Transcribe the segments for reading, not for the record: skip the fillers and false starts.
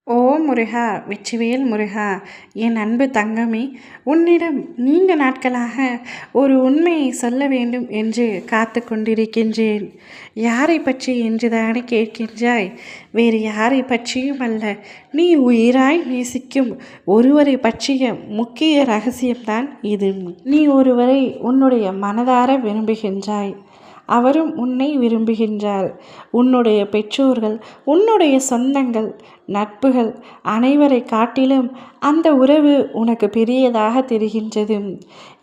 ஓ முருகா! வெற்றிவேல் முருகா! என் அன்பு தங்கமே! உன்னிடம் நீண்ட நாட்களாக ஒரு உண்மையை சொல்ல வேண்டும் என்று காத்து கொண்டிருக்கின்றேன். யாரை பற்றி என்றுதானே கேட்கின்றாய்? வேறு யாரை பற்றியும் அல்ல. நீ உயிராய் நேசிக்கும் ஒருவரை பற்றிய முக்கிய ரகசியம்தான் இது. நீ ஒருவரை உன்னுடைய மனதார விரும்புகின்றாய். அவரும் உன்னை விரும்புகின்றார். உன்னுடைய பெற்றோர்கள், உன்னுடைய சொந்தங்கள், நட்புகள் அனைவரை காட்டிலும் அந்த உறவு உனக்கு பெரியதாக தெரிகின்றது.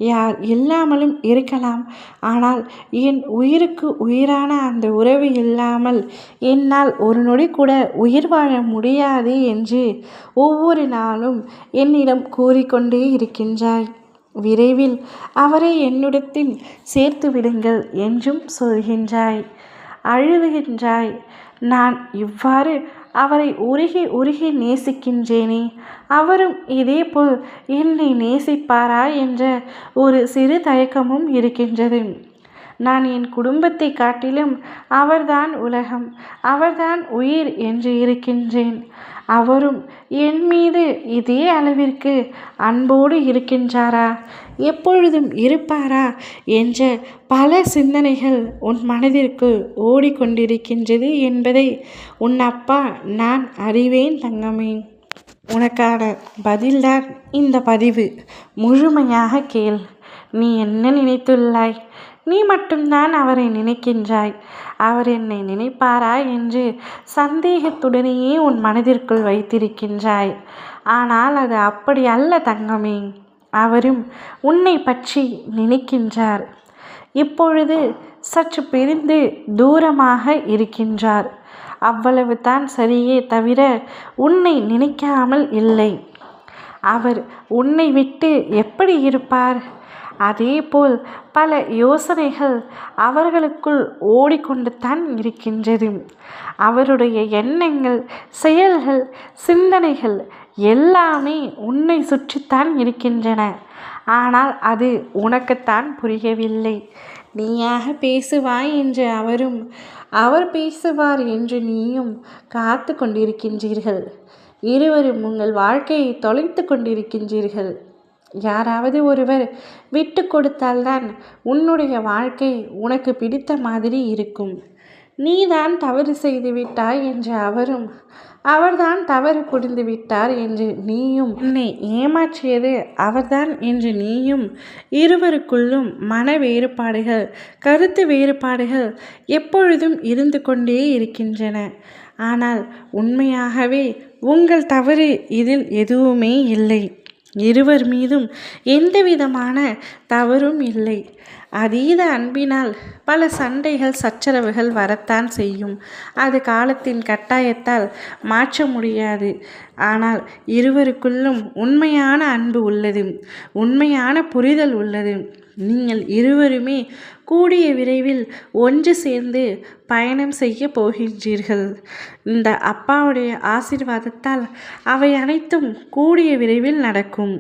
யார் இல்லாமலும் இருக்கலாம். ஆனால் என் உயிருக்கு உயிரான அந்த உறவு இல்லாமல் என்னால் ஒரு நொடி கூட உயிர் வாழ முடியாது என்று ஒவ்வொரு நாளும் என்னிடம் கூறிக்கொண்டே இருக்கின்றாய். விரைவில் அவரை என்னிடத்தில் சேர்த்து விடுங்கள் என்றும் சொல்கின்றாய். அழுதுகின்றாய். நான் இவ்வாறு அவரை உருகி உருகி நேசிக்கின்றேனே, அவரும் இதேபோல் என்னை நேசிப்பாரா என்ற ஒரு சிறு தயக்கமும் இருக்கின்றது. நான் என் குடும்பத்தை காட்டிலும் அவர்தான் உலகம், அவர்தான் உயிர் என்று இருக்கின்றேன். அவரும் என் மீது இதே அளவிற்கு அன்போடு இருக்கின்றாரா, எப்பொழுதும் இருப்பாரா என்ற பல சிந்தனைகள் உன் மனதிற்குள் ஓடிக்கொண்டிருக்கின்றது என்பதை உன் அப்பா நான் அறிவேன் தங்கமே. உனக்கான பதில்தான் இந்த பதிவு. முழுமையாக கேள். நீ என்ன நினைத்துள்ளாய்? நீ மட்டும்தான் அவரை நினைக்கின்றாய். அவர் என்னை நினைப்பாரா என்று சந்தேகத்துடனேயே உன் மனதிற்குள் வைத்திருக்கின்றாய். ஆனால் அது அப்படி அல்ல தங்கமே. அவரும் உன்னை பற்றி நினைக்கின்றார். இப்பொழுது சற்று பிரிந்து தூரமாக இருக்கின்றார். அவ்வளவு தான் சரியே தவிர உன்னை நினைக்காமல் இல்லை. அவர் உன்னை விட்டு எப்படி இருப்பார்? அதேபோல் பல யோசனைகள் அவர்களுக்குள் ஓடிக்கொண்டு தான் இருக்கின்றது. அவருடைய எண்ணங்கள், செயல்கள், சிந்தனைகள் எல்லாமே உன்னை சுற்றித்தான் இருக்கின்றன. ஆனால் அது உனக்குத்தான் புரியவில்லை. நீயாக பேசுவாய் என்று அவரும், அவர் பேசுவார் என்று நீயும் காத்து கொண்டிருக்கின்றீர்கள். இருவரும் உங்கள் வாழ்க்கையை தொலைத்து கொண்டிருக்கின்றீர்கள். யாராவது ஒருவர் விட்டு கொடுத்தால்தான் உன்னுடைய வாழ்க்கை உனக்கு பிடித்த மாதிரி இருக்கும். நீதான் தவறு செய்து விட்டாய் என்று அவரும், அவர்தான் தவறு புரிந்து விட்டார் என்று நீயும், உன்னை ஏமாற்றியது அவர்தான் என்று நீயும், இருவருக்குள்ளும் மன வேறுபாடுகள், கருத்து வேறுபாடுகள் எப்பொழுதும் இருந்து கொண்டே இருக்கின்றன. ஆனால் உண்மையாகவே உங்கள் தவறு இதில் எதுவுமே இல்லை. இருவர் மீதும் எந்தவிதமான தவறும் இல்லை. அதீத அன்பினால் பல சண்டைகள், சச்சரவுகள் வரத்தான் செய்யும். அது காலத்தின் கட்டாயத்தால் மாற்ற முடியாது. ஆனால் இருவருக்குள்ளும் உண்மையான அன்பு உள்ளது, உண்மையான புரிதல் உள்ளது. நீங்கள் இருவருமே கூடிய விரைவில் ஒன்று சேர்ந்து பயணம் செய்ய போகின்றீர்கள். இந்த அப்பாவுடைய ஆசீர்வாதத்தால் அவை அனைத்தும் கூடிய விரைவில் நடக்கும்.